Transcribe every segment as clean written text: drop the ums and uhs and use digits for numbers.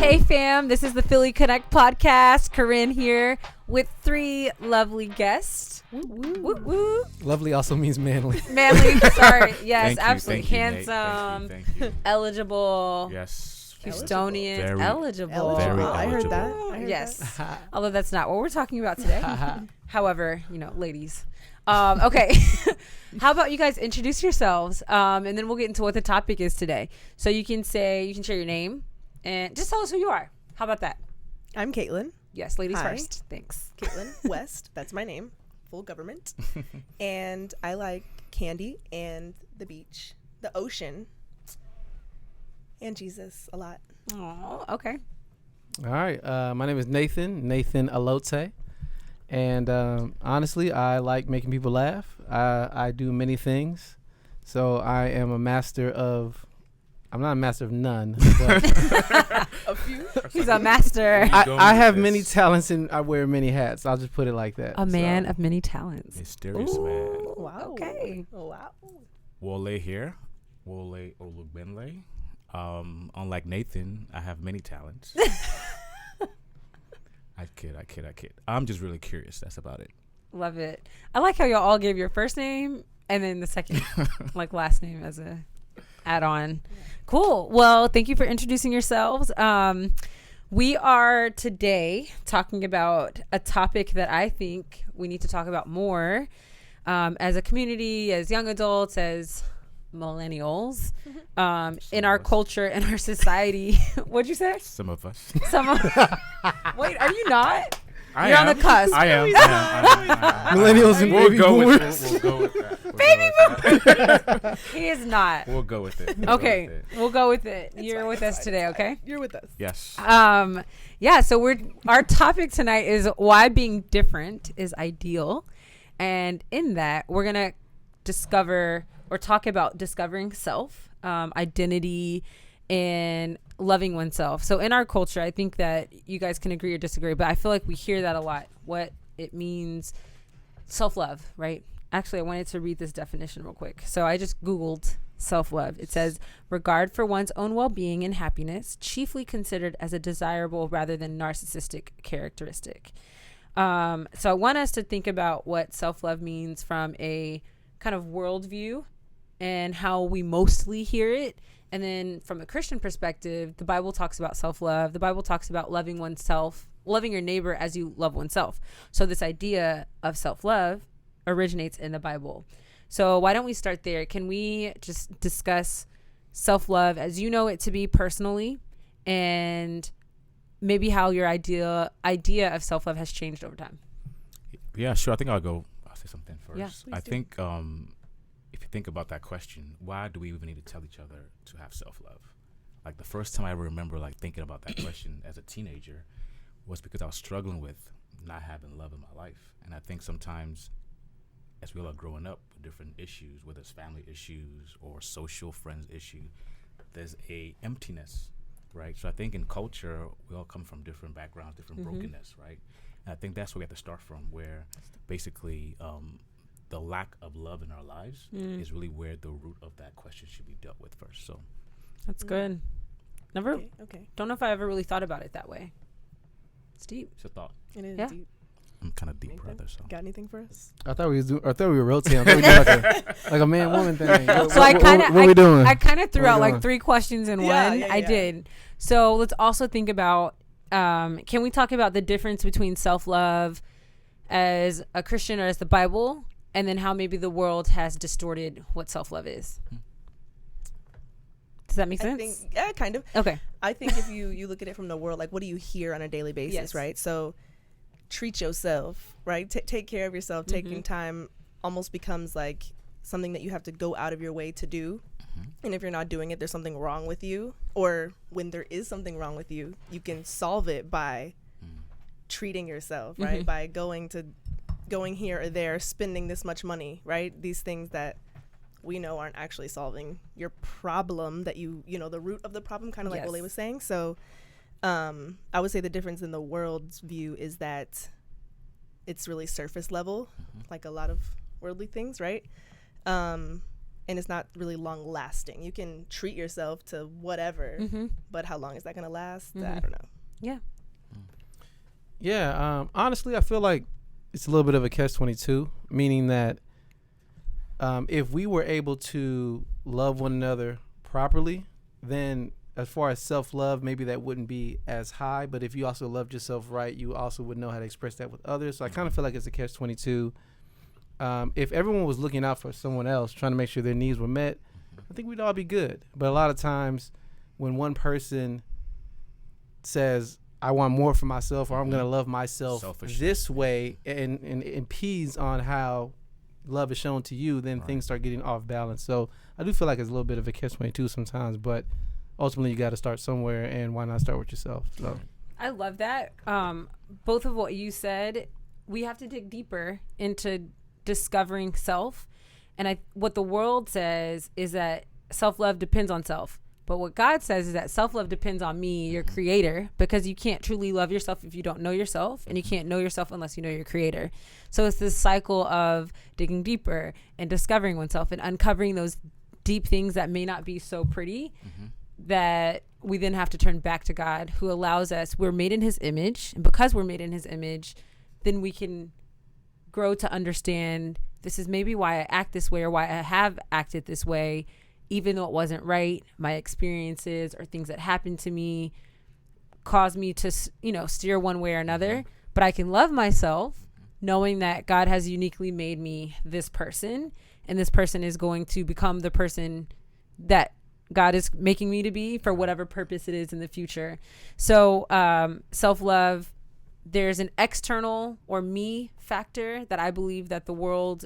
Hey fam, this is the Philly Connect podcast. Carin here with 3 lovely guests. Woo, woo. Lovely also means manly. Manly, sorry. Yes, Thank you, absolutely. thank you, Handsome, Nate. Thank you. eligible, Yes. Houstonian, Very eligible. Very I heard that. eligible. I heard Yes. Although that's not what we're talking about today. However, ladies. Okay. How about you guys introduce yourselves, and then we'll get into what the topic is today. So you can share your name and just tell us who you are. How about that? I'm Kaitlin. Yes, ladies Hi. first. Thanks. Kaitlin West. That's my name. Full government. And I like candy and the beach, the ocean, and Jesus a lot. Oh, okay. All right. My name is Nathan Alote. And honestly, I like making people laugh. I do many things. So I am a master of... I'm not a master of none, but A few. He's a master. I have many talents and I wear many hats. I'll just put it like that. A man So, of many talents. Mysterious man. Wow. Okay. Wow. Wole here. Wole Olugbenle. Unlike Nathan, I have many talents. I kid. I'm just really curious. That's about it. Love it. I like how y'all all gave your first name and then the second, last name as a add-on. Cool. Well, thank you for introducing yourselves. We are today talking about a topic that I think we need to talk about more as a community, as young adults, as millennials, in our culture and our society. What'd you say? Some of us. Wait, are you not? I You're am. on the cusp. I am. Millennials and We'll baby go with boomers. it. We'll go with that. Baby boomer. He is not. We'll go with it. Okay, we'll go with it. You're with us today, okay? You're with us. Yes. Yeah, so our topic tonight is why being different is ideal. And in that, we're going to discover or talk about discovering self, identity, and loving oneself. So in our culture, I think that you guys can agree or disagree, but I feel like we hear that a lot, what it means, self-love, right? Actually, I wanted to read this definition real quick. So I just Googled self-love. It says, regard for one's own well-being and happiness, chiefly considered as a desirable rather than narcissistic characteristic. So I want us to think about what self-love means from a kind of worldview and how we mostly hear it. And then from a Christian perspective, the Bible talks about self-love. The Bible talks about loving oneself, loving your neighbor as you love oneself. So this idea of self-love originates in the Bible. So why don't we start there? Can we just discuss self-love as you know it to be personally, and maybe how your idea of self-love has changed over time? Yeah, sure. I think I'll say something first. Yeah, I think if you think about that question, why do we even need to tell each other to have self-love? Like the first time I remember thinking about that question as a teenager was because I was struggling with not having love in my life. And I think sometimes as we all are growing up with different issues, whether it's family issues or social friends issue, there's a emptiness, right? So I think in culture, we all come from different backgrounds, different brokenness, right? And I think that's where we have to start from, where basically the lack of love in our lives is really where the root of that question should be dealt with first. So That's good. Never. Okay. Don't know if I ever really thought about it that way. It's deep. it's a thought. It is Yeah. deep. I'm kind of deep, Nathan, brother. So got anything for us? I thought we were rotating. I thought we did like a man woman thing. So I kind of, what are we doing? I kind of threw What are out we like doing? 3 questions in Yeah, one. yeah, I yeah. did. So let's also think about, can we talk about the difference between self-love as a Christian or as the Bible, and then how maybe the world has distorted what self-love is? Does that make sense? I think, yeah, kind of. Okay. I think if you look at it from the world, like what do you hear on a daily basis, Yes. right? So treat yourself, right? Take care of yourself. Taking time almost becomes like something that you have to go out of your way to do. And if you're not doing it, there's something wrong with you. Or when there is something wrong with you, you can solve it by treating yourself, right? By going here or there, spending this much money, right? These things that we know aren't actually solving your problem, that you know, the root of the problem, kind of like Yes. Wole was saying. So I would say the difference in the world's view is that it's really surface level, like a lot of worldly things, right? and it's not really long lasting. You can treat yourself to whatever, but how long is that going to last? I don't know. Yeah. Yeah. Honestly, I feel like it's a little bit of a catch-22, meaning that if we were able to love one another properly, then as far as self-love, maybe that wouldn't be as high. But if you also loved yourself right, you also would know how to express that with others. So I kind of feel like it's a catch-22. If everyone was looking out for someone else, trying to make sure their needs were met, I think we'd all be good. But a lot of times when one person says, I want more for myself, or I'm going to love myself this way, and impedes on how love is shown to you, then things start getting off balance. So I do feel like it's a little bit of a catch-22 sometimes, but ultimately you got to start somewhere, and why not start with yourself? So I love that. Both of what you said, we have to dig deeper into discovering self. And what the world says is that self-love depends on self. But what God says is that self-love depends on me, your creator, because you can't truly love yourself if you don't know yourself, and you can't know yourself unless you know your creator. So it's this cycle of digging deeper and discovering oneself and uncovering those deep things that may not be so pretty, that we then have to turn back to God, who allows us. We're made in his image. And because we're made in his image, then we can grow to understand, this is maybe why I act this way, or why I have acted this way, even though it wasn't right. My experiences or things that happened to me caused me to, steer one way or another. But I can love myself knowing that God has uniquely made me this person, and this person is going to become the person that God is making me to be for whatever purpose it is in the future. So self-love, there's an external or me factor that I believe that the world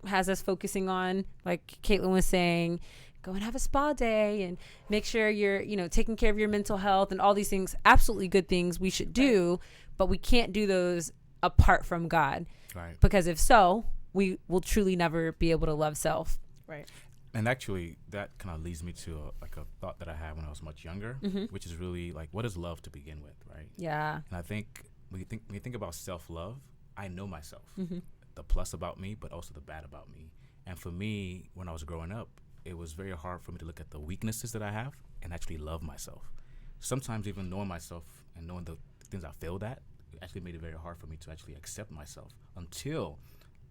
has us focusing on. Like Kaitlin was saying, go and have a spa day and make sure you're, taking care of your mental health and all these things. Absolutely good things we should do, but we can't do those apart from God. Right. Because if so, we will truly never be able to love self. Right. And actually, that kind of leads me to a thought that I had when I was much younger, which is really like, what is love to begin with, right? Yeah. And I think when you think about self-love, I know myself, the plus about me, but also the bad about me. And for me, when I was growing up, it was very hard for me to look at the weaknesses that I have and actually love myself. Sometimes even knowing myself and knowing the things I failed at actually made it very hard for me to actually accept myself, until,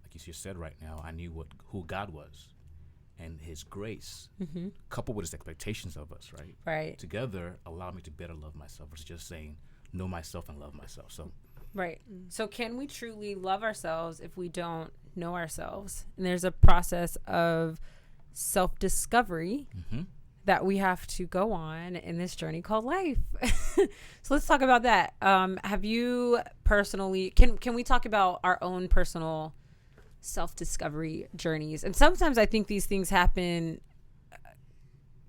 like you just said right now, I knew who God was. And his grace, coupled with his expectations of us, Right. together allow me to better love myself, versus just saying, know myself and love myself. So, right. So can we truly love ourselves if we don't know ourselves? And there's a process of self-discovery that we have to go on in this journey called life. So let's talk about that. Have you personally, can we talk about our own personal self-discovery journeys? And sometimes I think these things happen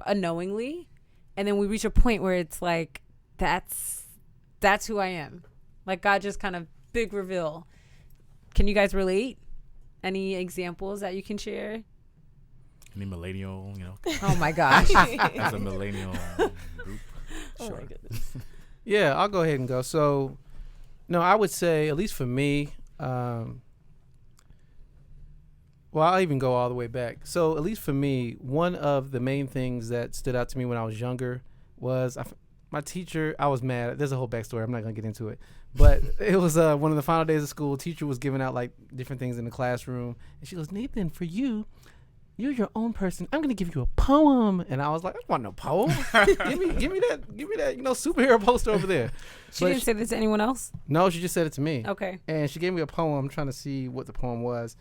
unknowingly, and then we reach a point where it's like, that's who I am. Like God just kind of big reveal. Can you guys relate? Any examples that you can share? any millennial, Oh my gosh. as a millennial group. Oh my goodness. yeah, I'll go ahead and go. So, no, I would say, at least for me, well, I'll even go all the way back. So at least for me, one of the main things that stood out to me when I was younger was my teacher. I was mad. There's a whole backstory. I'm not going to get into it. But it was one of the final days of school. Teacher was giving out like different things in the classroom. And she goes, Nathan, for you, you're your own person. I'm going to give you a poem. And I was like, I don't want no poem. give me that, superhero poster over there. She didn't say this to anyone else? No, she just said it to me. Okay. And she gave me a poem. I'm trying to see what the poem was.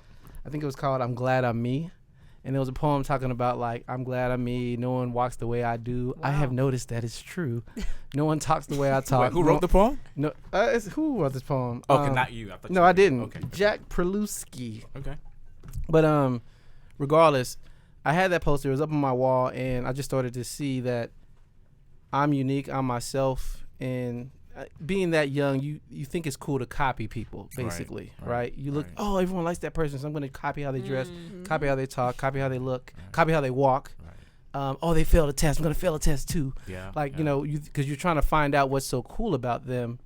I think it was called I'm Glad I'm Me. And it was a poem talking about, like, I'm glad I'm me. No one walks the way I do. Wow. I have noticed that it's true. No one talks the way I talk. Wait, who wrote the poem? No, who wrote this poem? Okay, not you. I thought No, you I didn't. Okay. Jack Preluski. Okay. But regardless, I had that poster. It was up on my wall, and I just started to see that I'm unique. I'm myself. And being that young, you think it's cool to copy people, basically, right? You look, oh, everyone likes that person, so I'm going to copy how they dress, copy how they talk, copy how they look, copy how they walk. Oh, they failed a test. I'm going to fail a test too. Yeah. Because you're trying to find out what's so cool about them.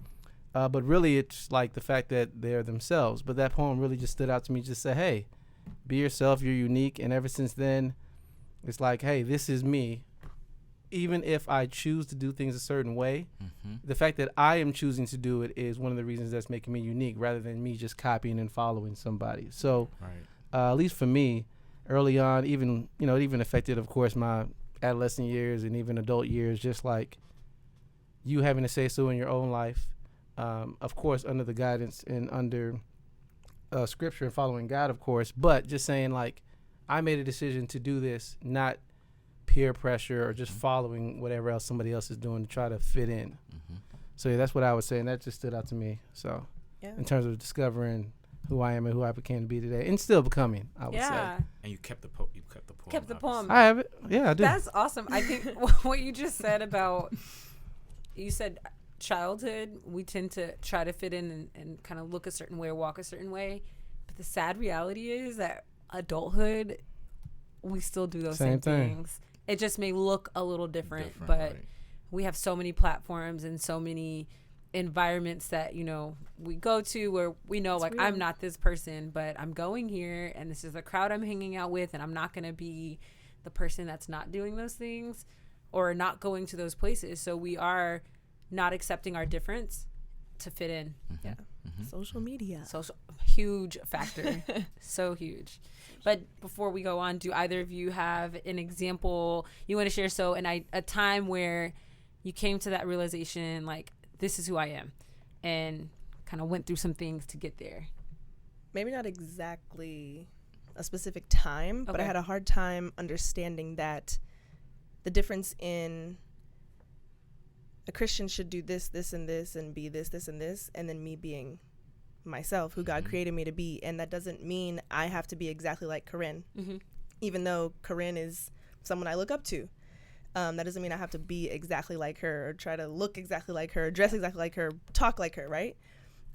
But really, it's like the fact that they're themselves. But that poem really just stood out to me. Just say, hey, be yourself, you're unique. And ever since then, it's like, hey, this is me. Even if I choose to do things a certain way, the fact that I am choosing to do it is one of the reasons that's making me unique, rather than me just copying and following somebody. So at least for me, early on, even, you know, it even affected, of course, my adolescent years and even adult years, just like you having to say so in your own life, of course, under the guidance and under scripture and following God, of course, but just saying, like, I made a decision to do this, not peer pressure or just following whatever else somebody else is doing to try to fit in. So yeah, that's what I would say, and that just stood out to me. So in terms of discovering who I am and who I became to be today, and still becoming, I would say. And you kept the poem. Kept the poem. I have it. Yeah, I do. That's awesome. I think what you just said about, you said childhood, we tend to try to fit in and kind of look a certain way or walk a certain way. But the sad reality is that adulthood, we still do those same things. It just may look a little different, but we have so many platforms and so many environments that, you know, we go to where we know, it's like, real. I'm not this person, but I'm going here and this is the crowd I'm hanging out with, and I'm not going to be the person that's not doing those things or not going to those places. So we are not accepting our difference to fit in. Social media. Huge factor. So huge. But before we go on, do either of you have an example you want to share? So a time where you came to that realization, like, this is who I am, and kind of went through some things to get there. Maybe not exactly a specific time, but I had a hard time understanding that the difference in a Christian should do this, this, and this, and be this, this, and this, and then me being myself, who God created me to be. And that doesn't mean I have to be exactly like Carin, even though Carin is someone I look up to. That doesn't mean I have to be exactly like her or try to look exactly like her, dress exactly like her, talk like her, right?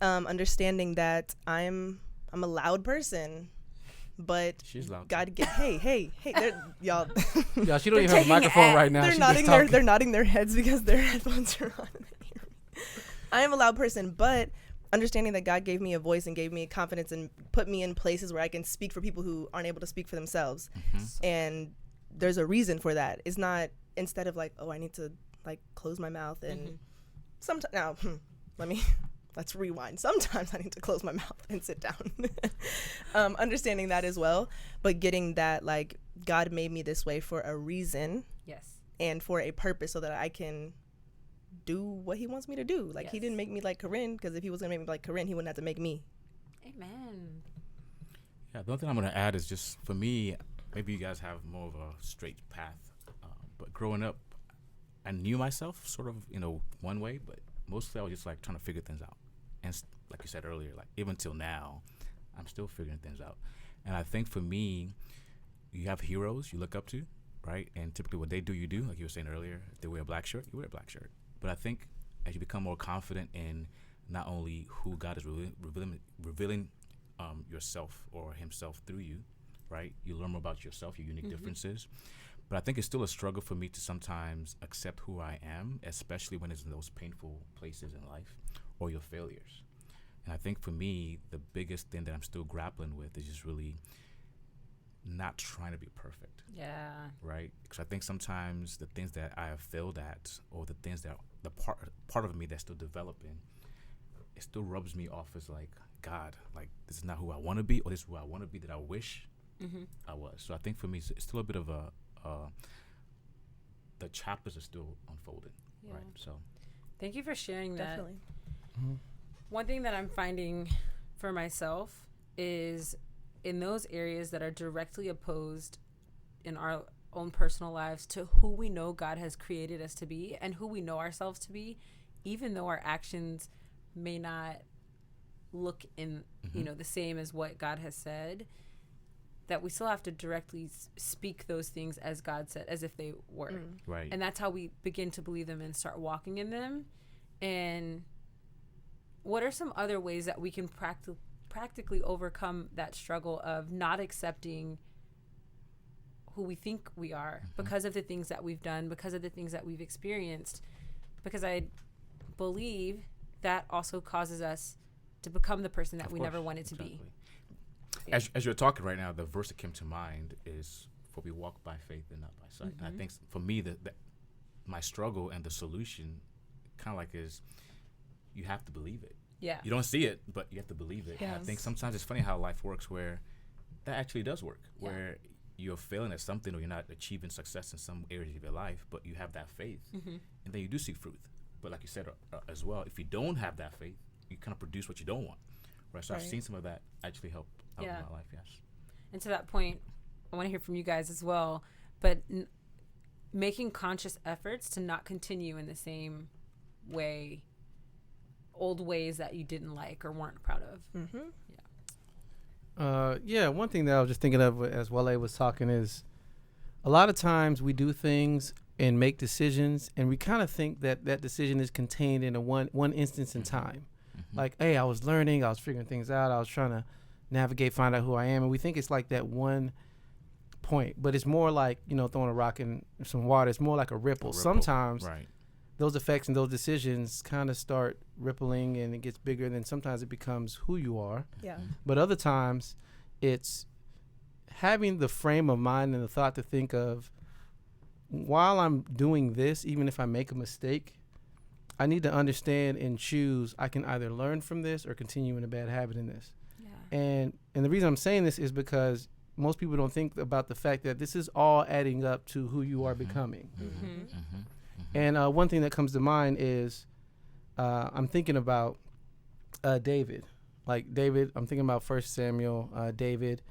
Understanding that I'm a loud person, but she's loud. God get hey, y'all. Yeah, she don't even have a microphone right now. They're nodding their heads because their headphones are on. I am a loud person, but understanding that God gave me a voice and gave me confidence and put me in places where I can speak for people who aren't able to speak for themselves. And there's a reason for that. It's not, instead of like, oh, I need to like close my mouth and sometimes, now, let's rewind. Sometimes I need to close my mouth and sit down. Understanding that as well, but getting that, like, God made me this way for a reason. Yes. And for a purpose, so that I can do what he wants me to do. Like, he didn't make me like Carin, because if he was going to make me like Carin, he wouldn't have to make me. Amen. Yeah, the only thing I'm going to add is just, for me, maybe you guys have more of a straight path. But growing up, I knew myself sort of, one way, but mostly I was just like trying to figure things out. And like you said earlier, like even till now, I'm still figuring things out. And I think for me, you have heroes you look up to, right? And typically what they do, you do. Like you were saying earlier, if they wear a black shirt, you wear a black shirt. But I think as you become more confident in not only who God is revealing yourself or himself through you, right? You learn more about yourself, your unique differences. But I think it's still a struggle for me to sometimes accept who I am, especially when it's in those painful places in life or your failures. And I think for me, the biggest thing that I'm still grappling with is just really not trying to be perfect. Yeah. Right? Because I think sometimes the things that I have failed at, or the things that the part of me that's still developing, it still rubs me off as like, God, like, this is not who I want to be, or this is who I want to be that I wish I was. So I think for me, it's still a bit of the chapters are still unfolding, right? So, thank you for sharing that. Definitely. One thing that I'm finding for myself is in those areas that are directly opposed in our own personal lives to who we know God has created us to be and who we know ourselves to be, even though our actions may not look in, the same as what God has said, that we still have to directly speak those things as God said, as if they were. Right. And that's how we begin to believe them and start walking in them. And what are some other ways that we can practically overcome that struggle of not accepting who we think we are because of the things that we've done, because of the things that we've experienced? Because I believe that also causes us to become the person that we never wanted to be. As you're talking right now, the verse that came to mind is, "For we walk by faith and not by sight." And I think for me, my struggle and the solution kind of like is, you have to believe it. Yeah. You don't see it, but you have to believe it. And I Yes. think sometimes it's funny how life works, where that actually does work, where you're failing at something or you're not achieving success in some areas of your life, but you have that faith, and then you do see fruit. But like you said as well, if you don't have that faith, you kind of produce what you don't want, right? So I've Right. seen some of that actually help out in Yeah. my life. Yes. And to that point, I want to hear from you guys as well, but making conscious efforts to not continue in the same way, old ways that you didn't like or weren't proud of. Mm-hmm. Yeah, one thing that I was just thinking of as Wole was talking is, a lot of times we do things and make decisions, and we kind of think that that decision is contained in a one instance in time. Like, hey, I was learning, I was figuring things out, I was trying to navigate, find out who I am, and we think it's like that one point, but it's more like, throwing a rock in some water. It's more like a ripple. Sometimes Right. those effects and those decisions kind of start rippling, and it gets bigger, and then sometimes it becomes who you are. Yeah. But other times, it's having the frame of mind and the thought to think of, while I'm doing this, even if I make a mistake, I need to understand and choose. I can either learn from this or continue in a bad habit in this. Yeah. And the reason I'm saying this is because most people don't think about the fact that this is all adding up to who you are becoming. And one thing that comes to mind is, I'm thinking about David. Like David, I'm thinking about 1 Samuel. David,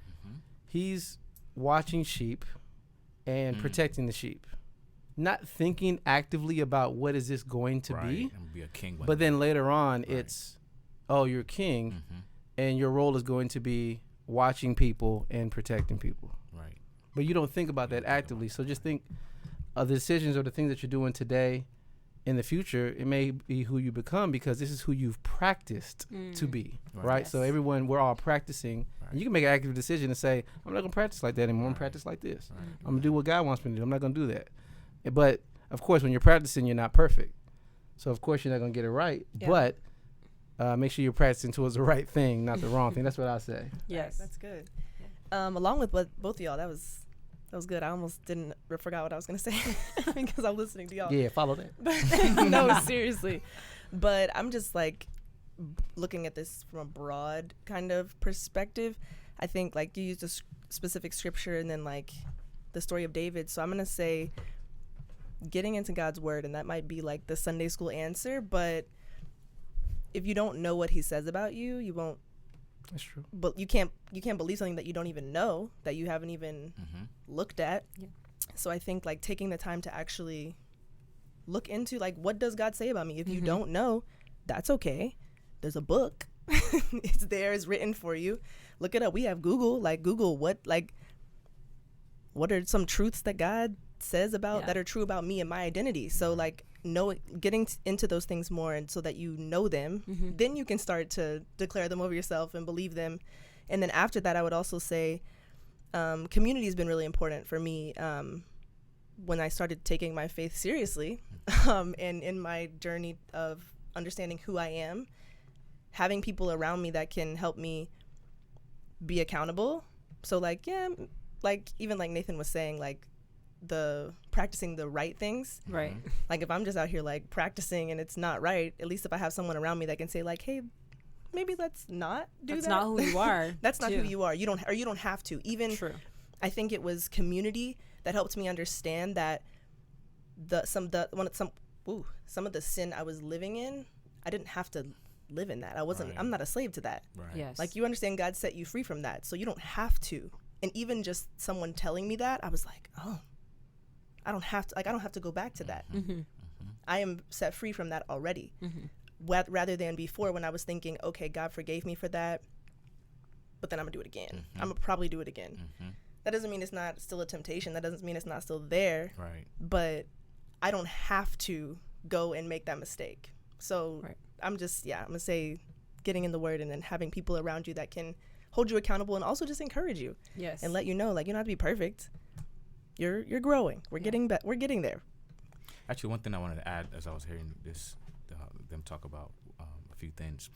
he's watching sheep and protecting the sheep, not thinking actively about what is this going to be. And be a king. But then later on, it's, oh, you're king, and your role is going to be watching people and protecting people. Right. But you don't think about that actively. So just think of the decisions or the things that you're doing today. In the future, it may be who you become, because this is who you've practiced to be, right? So Yes. we're all practicing. And you can make an active decision and say, I'm not going to practice like that anymore. I'm going to practice like this. I'm going to do what God wants me to do. I'm not going to do that. But, of course, when you're practicing, you're not perfect. So, of course, you're not going to get it right. Yeah. But make sure you're practicing towards the right thing, not the wrong thing. That's what I say. Yes. That's good. Along with what both of y'all, that was good. I almost forgot what I was gonna say because I'm listening to y'all. Yeah, follow that. No, seriously. But I'm just like looking at this from a broad kind of perspective. I think like you used a specific scripture and then like the story of David. So I'm gonna say getting into God's word, and that might be like the Sunday school answer. But if you don't know what He says about you, you won't. That's true. But you can't believe something that you don't even know, that you haven't even looked at. Yeah. So I think like taking the time to actually look into like, what does God say about me? If you don't know, that's okay. There's a book. It's there, it's written for you. Look it up. We have Google. Like Google what are some truths that God says about that are true about me and my identity. So like getting into those things more, and so that you know them, then you can start to declare them over yourself and believe them. And then after that, I would also say community has been really important for me when I started taking my faith seriously, and in my journey of understanding who I am, having people around me that can help me be accountable. So like, like even like Nathan was saying, like the practicing the right things. Right. Like if I'm just out here like practicing and it's not right, at least if I have someone around me that can say like, hey, maybe let's not do That's that. not who you are. That's not too. who you are. You don't have to. Even True. I think it was community that helped me understand that some of the sin I was living in, I didn't have to live in that. I'm not a slave to that. Right. Yes. Like you understand God set you free from that. So you don't have to. And even just someone telling me that, I was like, oh, I don't have to go back to that. I am set free from that already. Rather than before, when I was thinking, okay, God forgave me for that, but then I'm gonna do it again. I'm gonna probably do it again. That doesn't mean it's not still a temptation. That doesn't mean it's not still there. Right. But I don't have to go and make that mistake. So I'm gonna say getting in the word and then having people around you that can hold you accountable and also just encourage you. Yes. And let you know, like, you don't have to be perfect. You're growing. We're getting there. Actually, one thing I wanted to add as I was hearing them talk about a few things,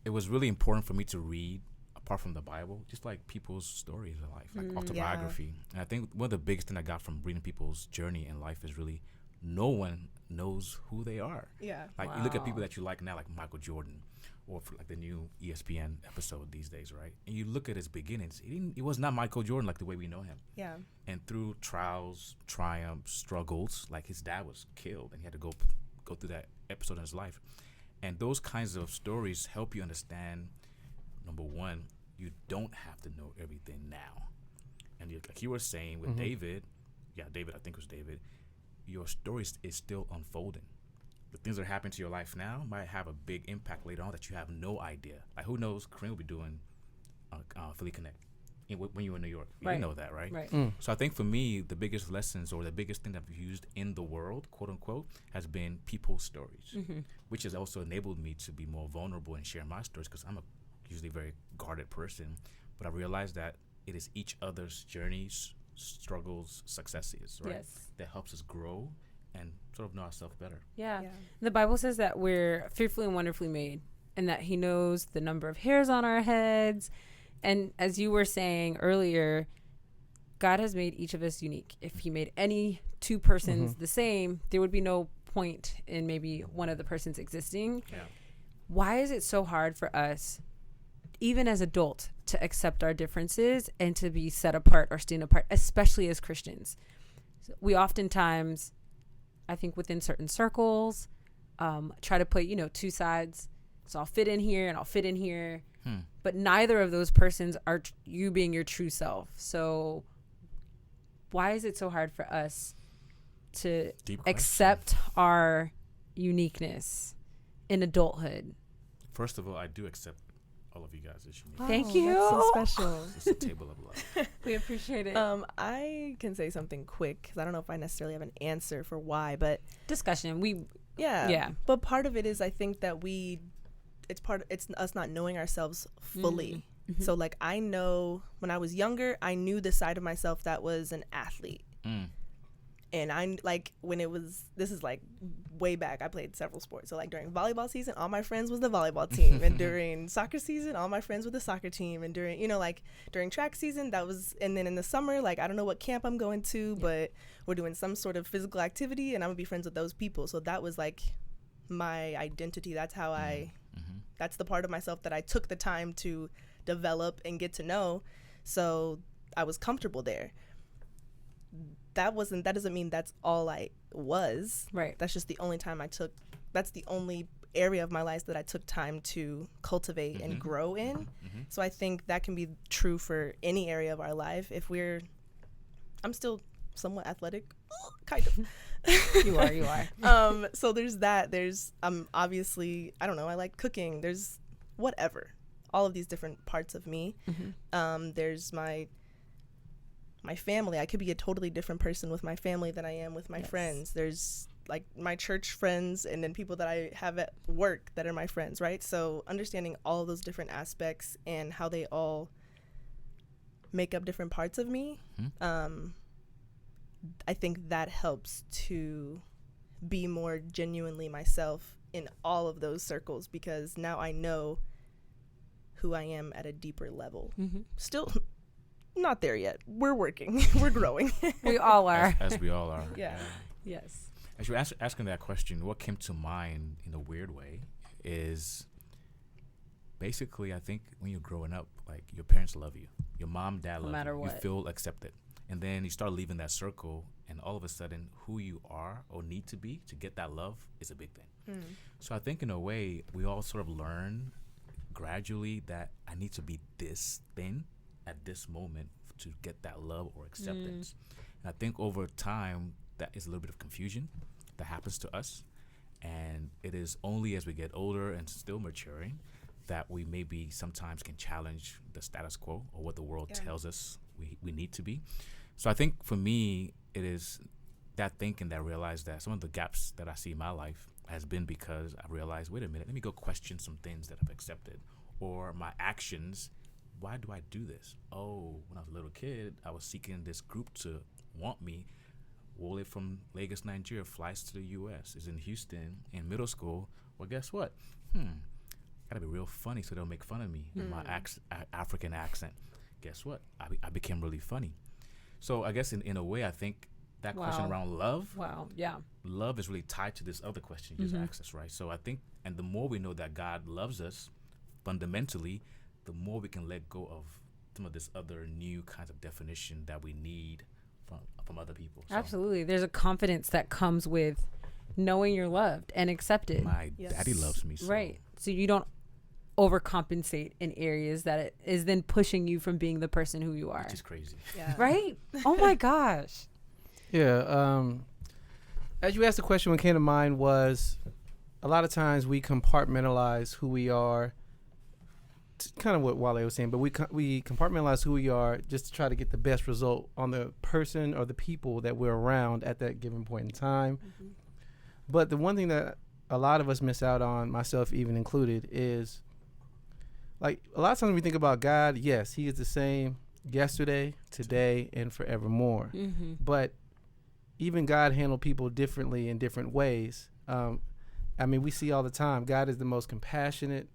it was really important for me to read a apart from the Bible, just like people's stories in life, like Yeah. autobiography. And I think one of the biggest thing I got from reading people's journey in life is really no one knows who they are. Yeah. Like you look at people Wow. that you like now, like Michael Jordan, or for like the new ESPN episode these days, right? And you look at his beginnings. He was not Michael Jordan like the way we know him. Yeah. And through trials, triumphs, struggles, like his dad was killed, and he had to go through that episode in his life. And those kinds of stories help you understand. Number one, you don't have to know everything now. And like you were saying with David, David, I think it was David, your story is still unfolding. The things that are happening to your life now might have a big impact later on that you have no idea. Like who knows, Carin will be doing Philly Connect when you were in New York. You Right. know that, right? Right. So I think for me, the biggest lessons or the biggest thing that I've used in the world, quote unquote, has been people's stories, which has also enabled me to be more vulnerable and share my stories because I'm a usually very guarded person. But I realized that it is each other's journeys, struggles, successes, right? Yes. That helps us grow and sort of know ourselves better. Yeah. Yeah. The Bible says that we're fearfully and wonderfully made, and that He knows the number of hairs on our heads. And as you were saying earlier, God has made each of us unique. If He made any two persons the same, there would be no point in maybe one of the persons existing. Yeah. Why is it so hard for us, even as adults, to accept our differences and to be set apart or stand apart, especially as Christians? We oftentimes, I think within certain circles, try to put, two sides. So I'll fit in here and I'll fit in here. But neither of those persons are you being your true self. So why is it so hard for us to Deep question. accept our uniqueness in adulthood? First of all, I do accept all of you guys as unique. Thank you. That's so special. It's a table of love. We appreciate it. I can say something quick because I don't know if I necessarily have an answer for why, but Discussion. yeah. Yeah. But part of it is I think that it's us not knowing ourselves fully. So like I know when I was younger, I knew the side of myself that was an athlete. And I like this is like way back, I played several sports. So like during volleyball season, all my friends was the volleyball team. And during soccer season, all my friends were the soccer team. And during track season, and then in the summer, like I don't know what camp I'm going to, but we're doing some sort of physical activity and I'm gonna be friends with those people. So that was like my identity. That's how that's the part of myself that I took the time to develop and get to know. So I was comfortable there. That doesn't mean that's all I was. Right. That's just the only time that's the only area of my life that I took time to cultivate and grow in. So I think that can be true for any area of our life. I'm still somewhat athletic, kind of. You are. So there's that. There's obviously, I don't know, I like cooking. There's whatever. All of these different parts of me. There's my family. I could be a totally different person with my family than I am with my friends. There's like my church friends and then people that I have at work that are my friends, right? So understanding all of those different aspects and how they all make up different parts of me, I think that helps to be more genuinely myself in all of those circles because now I know who I am at a deeper level. Still not there yet. We're working. We're growing. We all are. As we all are. Yeah. Yes. As you're asking that question, what came to mind in a weird way is basically, I think when you're growing up, like your parents love you. Your mom, dad love matter you. what. You feel accepted. And then you start leaving that circle, and all of a sudden, who you are or need to be to get that love is a big thing. So I think in a way, we all sort of learn gradually that I need to be this thing at this moment to get that love or acceptance. And I think over time, that is a little bit of confusion that happens to us. And it is only as we get older and still maturing that we maybe sometimes can challenge the status quo or what the world tells us we need to be. So I think for me, it is that thinking that I realized that some of the gaps that I see in my life has been because I realized, wait a minute, let me go question some things that I've accepted or my actions. Why do I do this? Oh, when I was a little kid, I was seeking this group to want me. Wole from Lagos, Nigeria, flies to the U.S., is in Houston in middle school. Well, guess what? gotta be real funny so they'll make fun of me in my African accent. Guess what? I became really funny. So I guess in a way, I think that question around love. Wow. Yeah. Love is really tied to this other question you just asked us, right? So I think, and the more we know that God loves us fundamentally, the more we can let go of some of this other new kinds of definition that we need from other people. So Absolutely. There's a confidence that comes with knowing you're loved and accepted. my daddy loves me. So. Right. So you don't overcompensate in areas that it is then pushing you from being the person who you are. Which is crazy. Yeah. Right? Oh my gosh. Yeah. As you asked, the question, what came to mind was a lot of times we compartmentalize who we are. Kind of what Wole was saying, but we compartmentalize who we are just to try to get the best result on the person or the people that we're around at that given point in time. But the one thing that a lot of us miss out on, myself even included, is like a lot of times when we think about God, yes, he is the same yesterday, today, and forevermore. But even God handled people differently in different ways. I mean, we see all the time, God is the most compassionate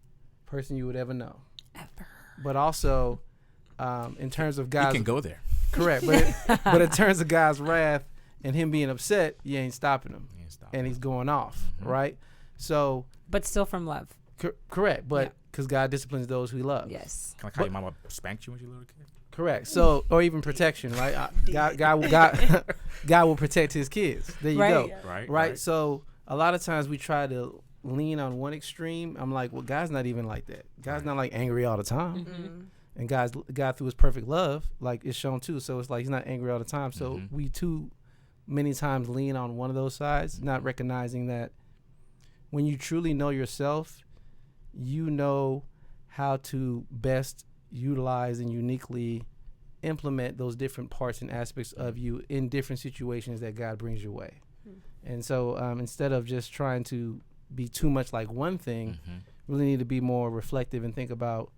person you would ever know. Ever. But also, in terms of God's... You can go there. Correct. But in terms of God's wrath and him being upset, you ain't stopping him. And he's going off, right? So... But still from love. Correct. But because God disciplines those who he loves. Yes. Can I call your mama spanked you when you were a little kid? Correct. So, or even protection, right? God will protect his kids. There you go. Right. So a lot of times we try to lean on one extreme. I'm like, well, God's not even like that. God's not like angry all the time. And God through his perfect love, like it's shown too. So it's like he's not angry all the time. So we too many times lean on one of those sides, not recognizing that when you truly know yourself, you know how to best utilize and uniquely implement those different parts and aspects of you in different situations that God brings your way. And so instead of just trying to be too much like one thing, really need to be more reflective and think about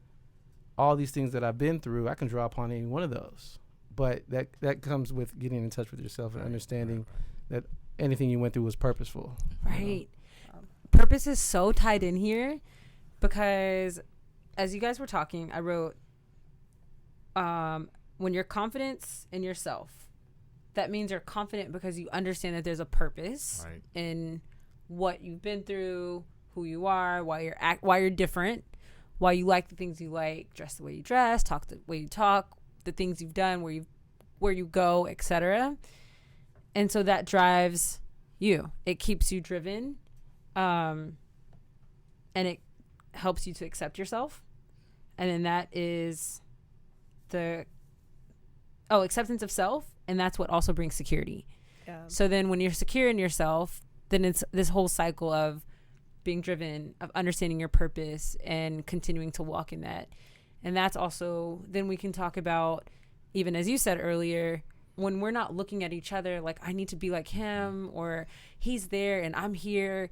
all these things that I've been through. I can draw upon any one of those. But that comes with getting in touch with yourself and understanding that anything you went through was purposeful. Right. Purpose is so tied in here because as you guys were talking, I wrote, when you're confident in yourself, that means you're confident because you understand that there's a purpose in what you've been through, who you are, why you're different, why you like the things you like, dress the way you dress, talk the way you talk, the things you've done, where you go, etc. And so that drives you. It keeps you driven, and it helps you to accept yourself. And then that is acceptance of self, and that's what also brings security. So then when you're secure in yourself, then it's this whole cycle of being driven, of understanding your purpose and continuing to walk in that. And that's also, then we can talk about, even as you said earlier, when we're not looking at each other like I need to be like him or he's there and I'm here.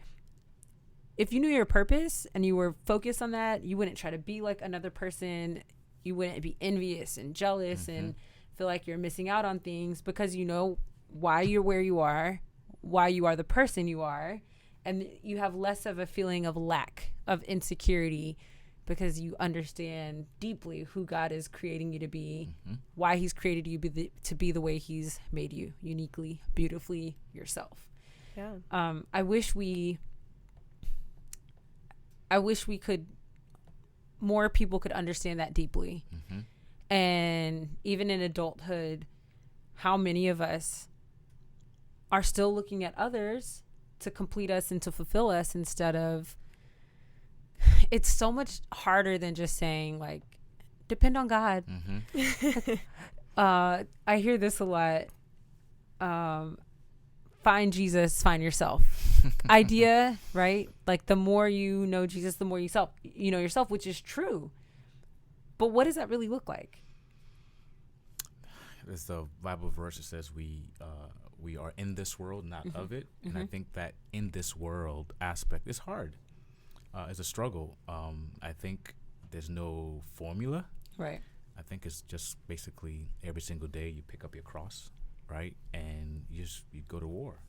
If you knew your purpose and you were focused on that, you wouldn't try to be like another person. You wouldn't be envious and jealous and feel like you're missing out on things because you know why you're where you are, why you are the person you are, and you have less of a feeling of lack, of insecurity, because you understand deeply who God is creating you to be, why he's created you to be the way he's made you, uniquely, beautifully yourself. I wish we could, more people could understand that deeply. And even in adulthood, how many of us are still looking at others to complete us and to fulfill us instead of, it's so much harder than just saying like, depend on God. I hear this a lot. Find Jesus, find yourself. Idea, right? Like the more you know Jesus, the more you know yourself, which is true. But what does that really look like? There's the Bible verse that says we are in this world, not of it. And I think that in this world aspect is hard. It's a struggle. I think there's no formula. Right. I think it's just basically every single day you pick up your cross, right? And you go to war,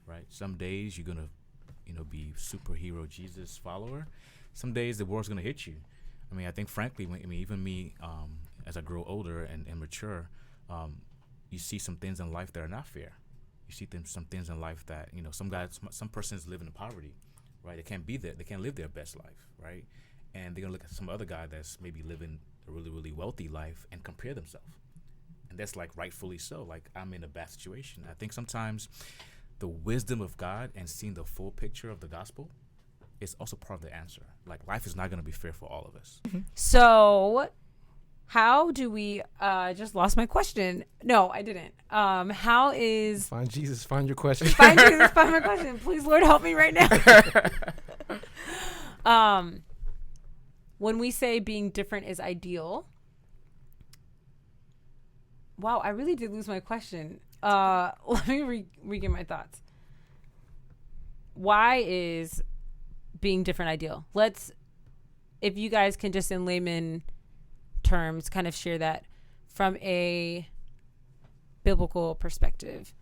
right? Some days you're going to, be superhero Jesus follower. some days the world's gonna hit you. I mean, I think frankly, even me, as I grow older and mature, you see some things in life that are not fair. You see some things in life that, some persons live in poverty, right? They can't live their best life, right? And they're gonna look at some other guy that's maybe living a really, really wealthy life and compare themselves. And that's like rightfully so. Like, I'm in a bad situation. I think sometimes the wisdom of God and seeing the full picture of the gospel is also part of the answer. Like, life is not going to be fair for all of us. So how do we just lost my question. No, I didn't. How is Find Jesus, find your question. find Jesus, find my question. Please, Lord, help me right now. When we say being different is ideal, wow, I really did lose my question. Let me re-get my thoughts. Why is being different ideal? If you guys can just in layman terms kind of share that from a biblical perspective.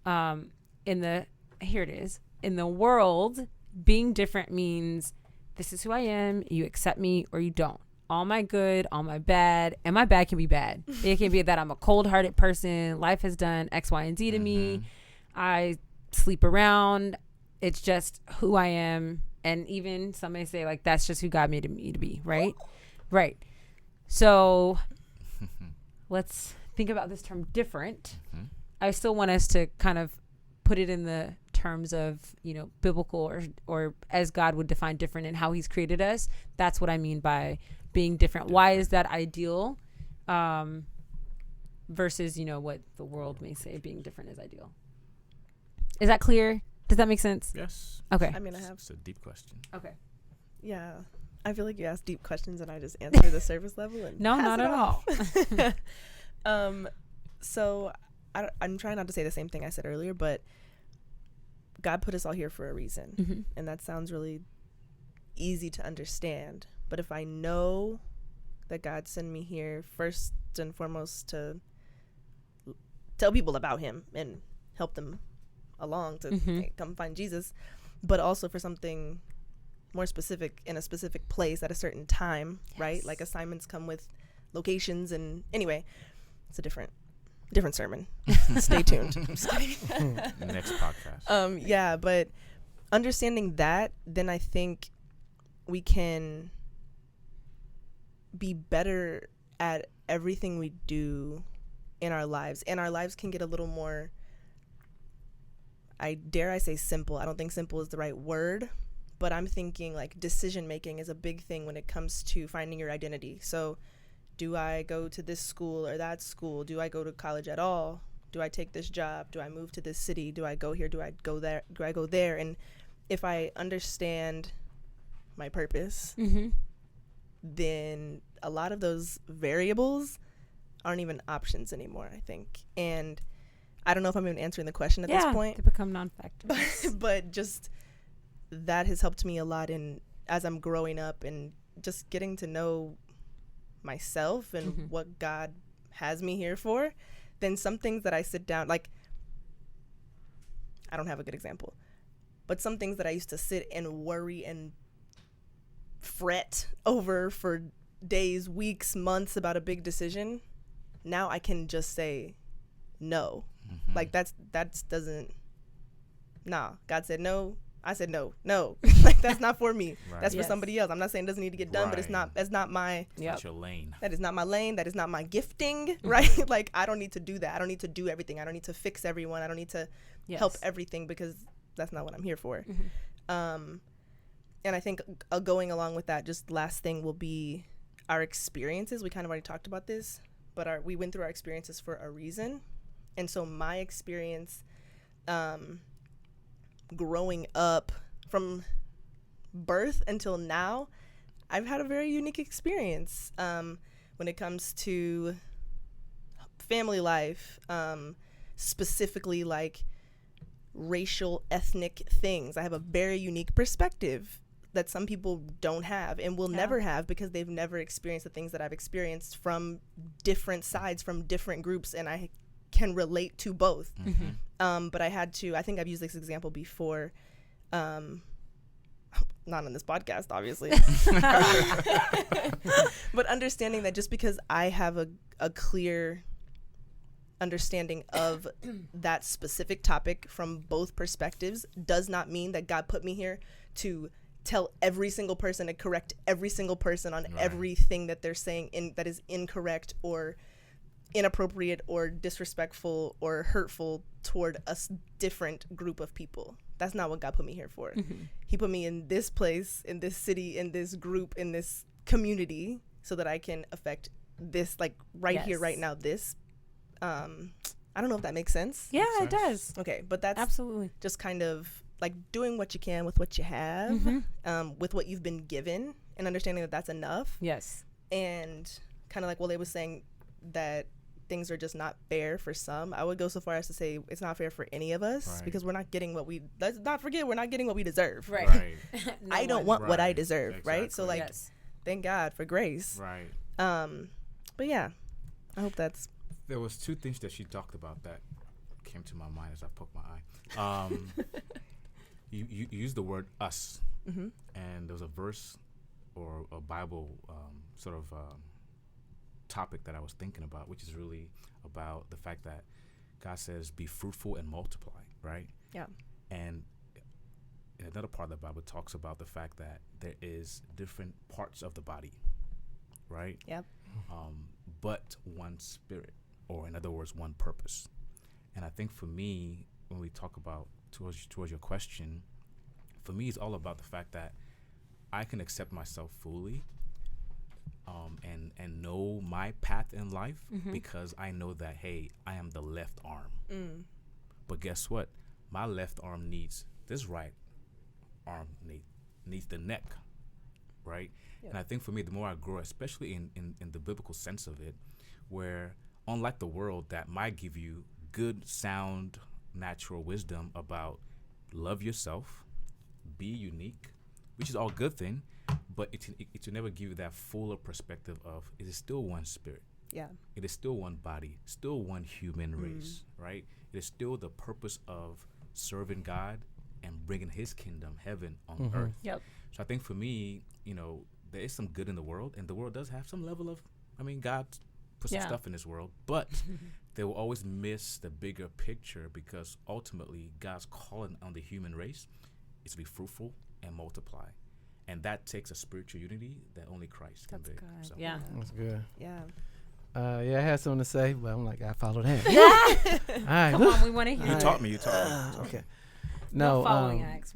Here it is. In the world, being different means this is who I am, you accept me or you don't. All my good, all my bad, and my bad can be bad. It can be that I'm a cold-hearted person. Life has done X, Y, and Z to me. I sleep around. It's just who I am. And even some may say, like, that's just who God made me to be, right? Right. So let's think about this term different. I still want us to kind of put it in the terms of, biblical or as God would define different and how he's created us. That's what I mean by being different. Why is that ideal versus, what the world may say being different is ideal? Is that clear? Does that make sense? Yes. Okay. I mean, I have. It's a deep question. Okay. Yeah. I feel like you ask deep questions and I just answer the surface level. And No, not at all. So I'm trying not to say the same thing I said earlier, but God put us all here for a reason. Mm-hmm. And that sounds really easy to understand. But if I know that God sent me here first and foremost to tell people about him and help them along to hey, come find Jesus, but also for something more specific in a specific place at a certain time, right? Like assignments come with locations, and anyway, it's a different sermon. Stay tuned. Next podcast. Yeah, but understanding that, then I think we can be better at everything we do in our lives, and our lives can get a little more, I say simple. I don't think simple is the right word, but I'm thinking like decision making is a big thing when it comes to finding your identity. So do I go to this school or that school? Do I go to college at all? Do I take this job? Do I move to this city? Do I go here? Do I go there? Do I go there? And if I understand my purpose, then a lot of those variables aren't even options anymore, I think. And I don't know if I'm even answering the question at this point. They become non-factors. But just that has helped me a lot as I'm growing up and just getting to know myself and what God has me here for. Then some things that I sit down, like, I don't have a good example, but some things that I used to sit and worry and fret over for days, weeks, months about a big decision, now I can just say no. Like that doesn't, God said no, I said no. Like that's not for me. Right. That's for somebody else. I'm not saying it doesn't need to get done, but that's not my, that's your lane. That is not my lane. That is not my gifting, right? Like I don't need to do that. I don't need to do everything. I don't need to fix everyone. I don't need to help everything, because that's not what I'm here for. And I think going along with that, just last thing will be our experiences. We kind of already talked about this, but we went through our experiences for a reason. And so my experience growing up from birth until now, I've had a very unique experience when it comes to family life, specifically like racial, ethnic things. I have a very unique perspective that some people don't have and will never have, because they've never experienced the things that I've experienced from different sides, from different groups, and I can relate to both. But I think I've used this example before. not on this podcast, obviously. But understanding that just because I have a clear understanding of that specific topic from both perspectives does not mean that God put me here to tell every single person and correct every single person on everything that they're saying that is incorrect or inappropriate or disrespectful or hurtful toward a different group of people. That's not what God put me here for. He put me in this place, in this city, in this group, in this community, so that I can affect this, like here, right now, this. I don't know if that makes sense. Yeah, it does. Okay, but that's absolutely just kind of like doing what you can with what you have, with what you've been given, and understanding that that's enough. Yes. And kind of like Wole was saying, that things are just not fair for some. I would go so far as to say it's not fair for any of us, because we're not getting what we, let's not forget, we're not getting what we deserve. Right. I don't want what I deserve. Right. So like, thank God for grace. Right. But yeah, I hope that's. There was two things that she talked about that came to my mind as I poked my eye. You used the word us, and there was a verse or a Bible topic that I was thinking about, which is really about the fact that God says, be fruitful and multiply, right? Yeah. And another part of the Bible talks about the fact that there is different parts of the body, right? Yep. But one spirit, or in other words, one purpose. And I think for me, when we talk about towards your question, for me, it's all about the fact that I can accept myself fully, and know my path in life, because I know that, hey, I am the left arm. But guess what? My left arm needs this right arm needs the neck, right? Yeah. And I think for me, the more I grow, especially in the biblical sense of it, where unlike the world that might give you good, sound, natural wisdom about love yourself, be unique, which is all good thing, but it will never give you that fuller perspective of it is still one spirit. Yeah. It is still one body, still one human race, right? It is still the purpose of serving God and bringing his kingdom, heaven on earth. Yep. So I think for me, there is some good in the world, and the world does have some level of, God put some stuff in this world, but they will always miss the bigger picture, because ultimately God's calling on the human race is to be fruitful and multiply. And that takes a spiritual unity that only Christ can bring. Good. So. Yeah. That's good. Yeah. I had something to say, but I'm like, I follow that. All right. Come on, we want to hear. You taught me. Okay. No. Following acts.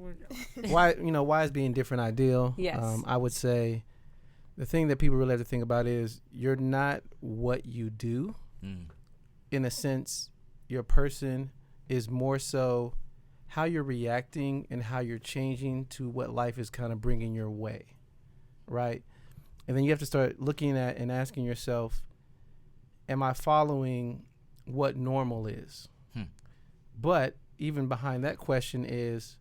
Why is being different ideal? Yes. I would say the thing that people really have to think about is you're not what you do. In a sense, your person is more so how you're reacting and how you're changing to what life is kind of bringing your way, right? And then you have to start looking at and asking yourself, am I following what normal is? But even behind that question is,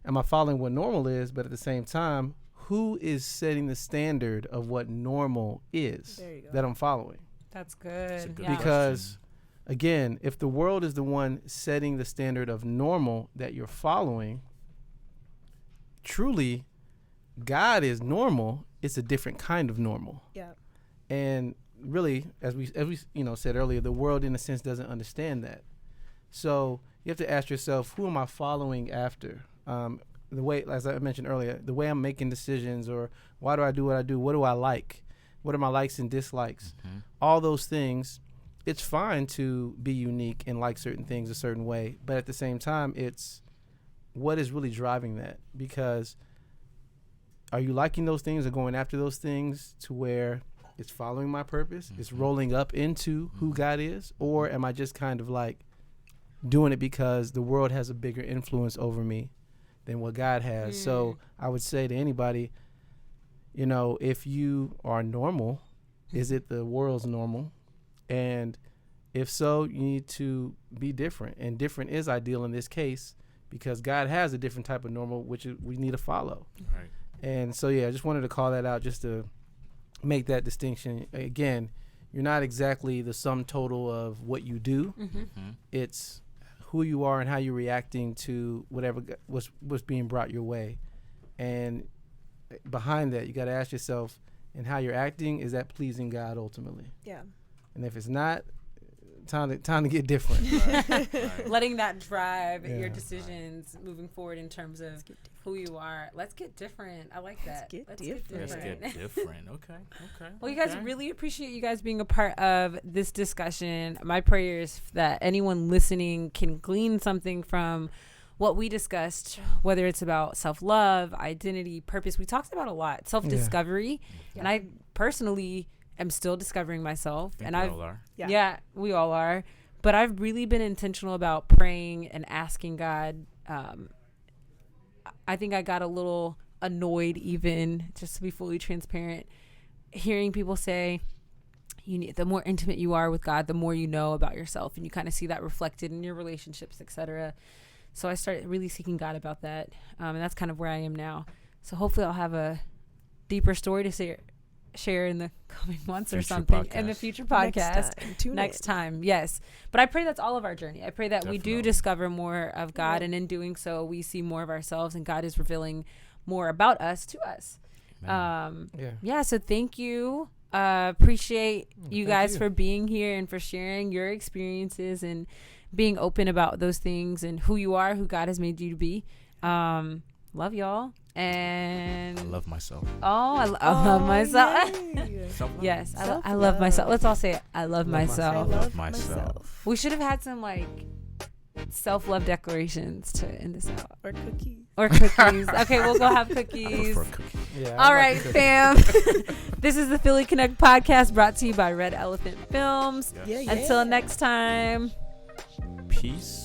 am I following what normal is, but at the same time, who is setting the standard of what normal is that I'm following? That's good. Because again, if the world is the one setting the standard of normal that you're following, truly, God is normal. It's a different kind of normal. Yeah. And really, as we said earlier, the world in a sense doesn't understand that. So you have to ask yourself, who am I following after? The way, as I mentioned earlier, the way I'm making decisions, or why do I do what I do? What do I like? What are my likes and dislikes? All those things. It's fine to be unique and like certain things a certain way, but at the same time, it's what is really driving that? Because are you liking those things or going after those things to where it's following my purpose? It's rolling up into who God is? Or am I just kind of like doing it because the world has a bigger influence over me than what God has? So I would say to anybody, if you are normal, is it the world's normal? And if so, you need to be different. And different is ideal in this case, because God has a different type of normal, which we need to follow. Right. And so, I just wanted to call that out just to make that distinction. Again, you're not exactly the sum total of what you do. It's who you are and how you're reacting to whatever was being brought your way. And behind that, you got to ask yourself, and how you're acting, is that pleasing God ultimately? Yeah. And if it's not, time to get different. Right. Letting that drive Yeah. your decisions moving forward in terms of who you are. Let's get different. I like that. Let's get Let's different. get different. Okay. Well, you guys, okay. really appreciate you guys being a part of this discussion. My prayer is that anyone listening can glean something from what we discussed, whether it's about self-love, identity, purpose. We talked about a lot, self-discovery. Yeah. And I personally am still discovering myself. I think And we I've all are. Yeah, we all are. But I've really been intentional about praying and asking God. I think I got a little annoyed, even just to be fully transparent, hearing people say, the more intimate you are with God, the more you know about yourself, and you kind of see that reflected in your relationships, etc. So I started really seeking God about that, and that's kind of where I am now. So hopefully I'll have a deeper story to share in the coming months or Future something podcast. in the future podcast Next time. Yes, but I pray that's all of our journey. I pray that we do Definitely. discover more of God, and in doing so we see more of ourselves, and God is revealing more about us to us. Yeah. So thank you. Appreciate you thank guys you. for being here and for sharing your experiences and being open about those things and who you are, who God has made you to be. Love y'all. And I love myself. I love myself. Self-love. Yes, I love Self-love. myself. Let's all say it. I love Love I myself. myself. love myself. We should have had some like self-love declarations to end this out. Or cookies. Or cookies. Okay, we'll go have I cookies. prefer cookies. Yeah. All I right, like to- fam. This is the Philly Connect podcast brought to you by Red Elephant Films. Yes. Yeah. Until next time. Peace.